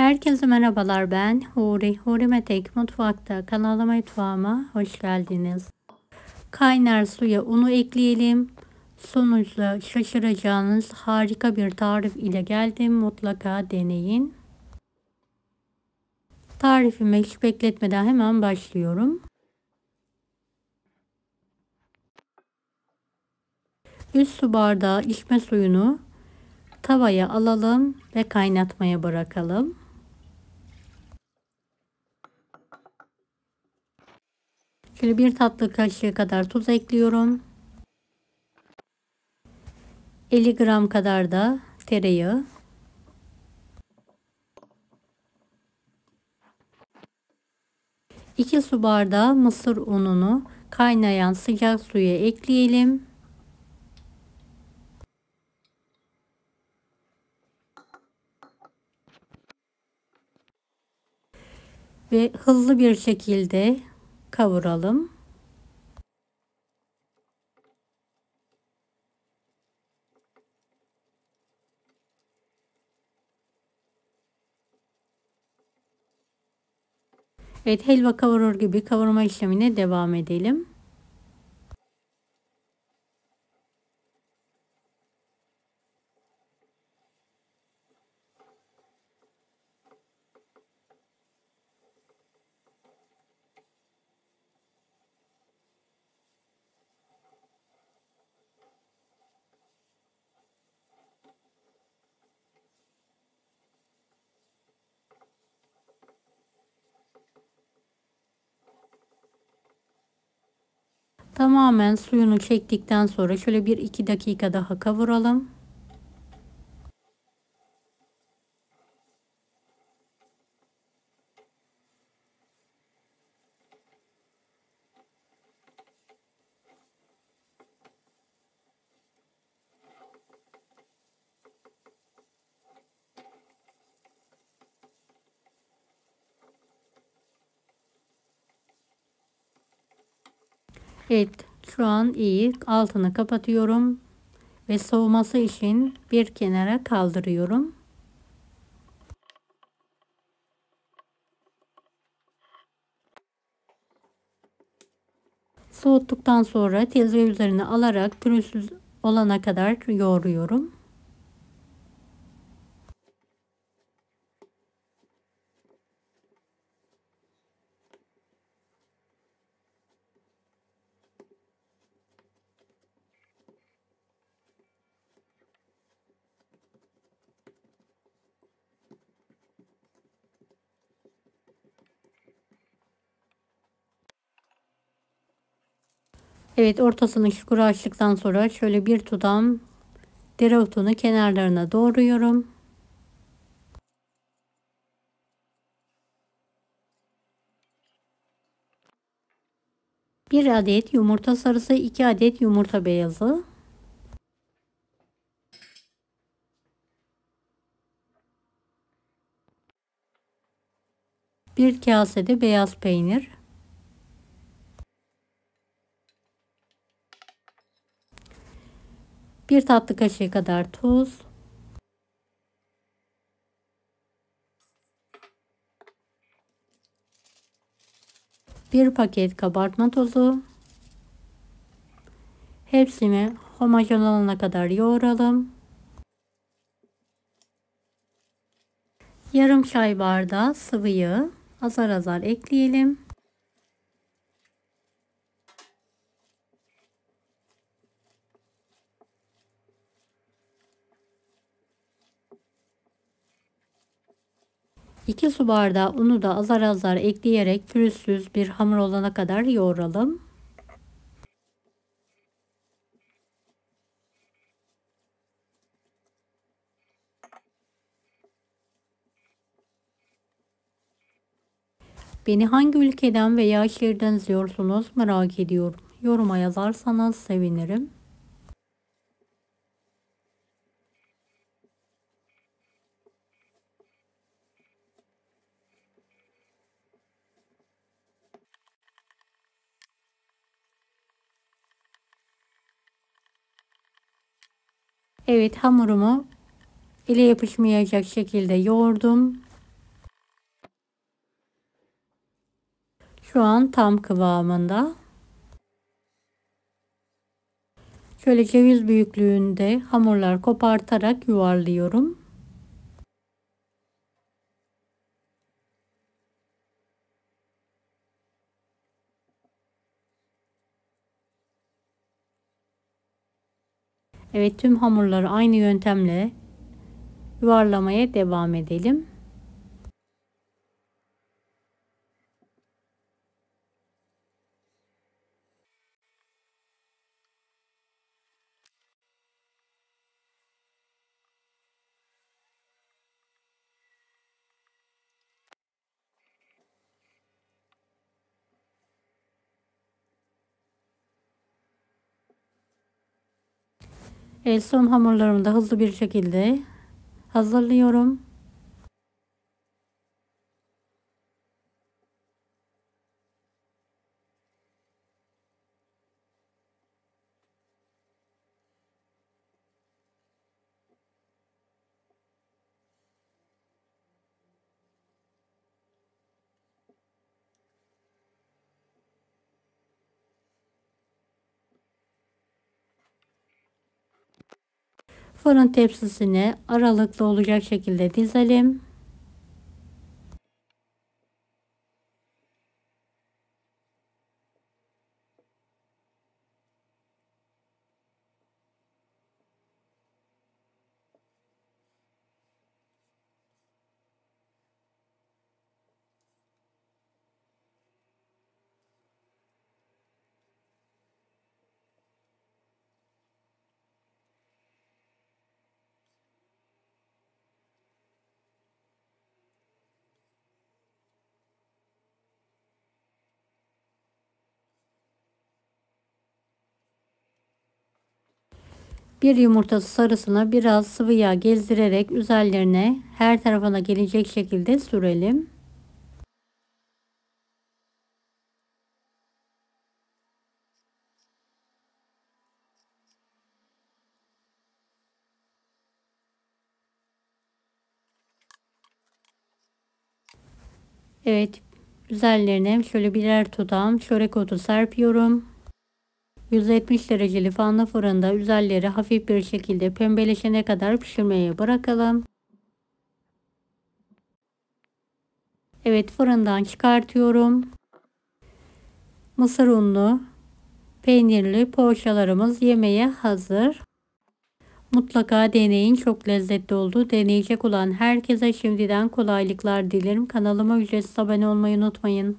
Herkese merhabalar, ben Huri. Huri Metek Mutfak'ta kanalıma, mutfağıma hoş geldiniz. Kaynar suya unu ekleyelim. Sonuçta şaşıracağınız harika bir tarif ile geldim. Mutlaka deneyin. Tarifime hiç bekletmeden hemen başlıyorum. 3 su bardağı içme suyunu tavaya alalım ve kaynatmaya bırakalım. Şöyle 1 tatlı kaşığı kadar tuz ekliyorum. 50 gram kadar da tereyağı. 2 su bardağı mısır ununu kaynayan sıcak suya ekleyelim. Ve hızlı bir şekilde kavuralım. Evet, helva kavurur gibi kavurma işlemine devam edelim. Tamamen suyunu çektikten sonra şöyle 1-2 dakika daha kavuralım. Evet, şu an iyi. Altını kapatıyorum ve soğuması için bir kenara kaldırıyorum. Soğuttuktan sonra tezgah üzerine alarak pürüzsüz olana kadar yoğuruyorum. Evet, ortasını çukura açtıktan sonra şöyle bir tutam dereotunu kenarlarına doğruyorum. Bir adet yumurta sarısı, 2 adet yumurta beyazı. Bir kasede beyaz peynir. Bir tatlı kaşığı kadar tuz. Bir paket kabartma tozu. Hepsini homojen olana kadar yoğuralım. Yarım çay bardağı sıvı yağ azar azar ekleyelim. İki su bardağı unu da azar azar ekleyerek pürüzsüz bir hamur olana kadar yoğuralım. Beni hangi ülkeden veya şehirden izliyorsunuz merak ediyorum. Yoruma yazarsanız sevinirim. Evet, hamurumu ele yapışmayacak şekilde yoğurdum. Şu an tam kıvamında. Şöyle ceviz büyüklüğünde hamurlar kopartarak yuvarlıyorum. Evet, tüm hamurları aynı yöntemle yuvarlamaya devam edelim. Evet, son hamurlarımı da hızlı bir şekilde hazırlıyorum. Fırın tepsisine aralıklı olacak şekilde dizelim. Bir yumurta sarısına biraz sıvı yağ gezdirerek üzerlerine her tarafına gelecek şekilde sürelim. Evet, üzerlerine şöyle birer tutam çörek otu serpiyorum. 170 dereceli fanlı fırında üzerleri hafif bir şekilde pembeleşene kadar pişirmeye bırakalım. Evet, fırından çıkartıyorum. Mısır unlu, peynirli poğaçalarımız yemeğe hazır. Mutlaka deneyin, çok lezzetli oldu. Deneyecek olan herkese şimdiden kolaylıklar dilerim. Kanalıma ücretsiz abone olmayı unutmayın.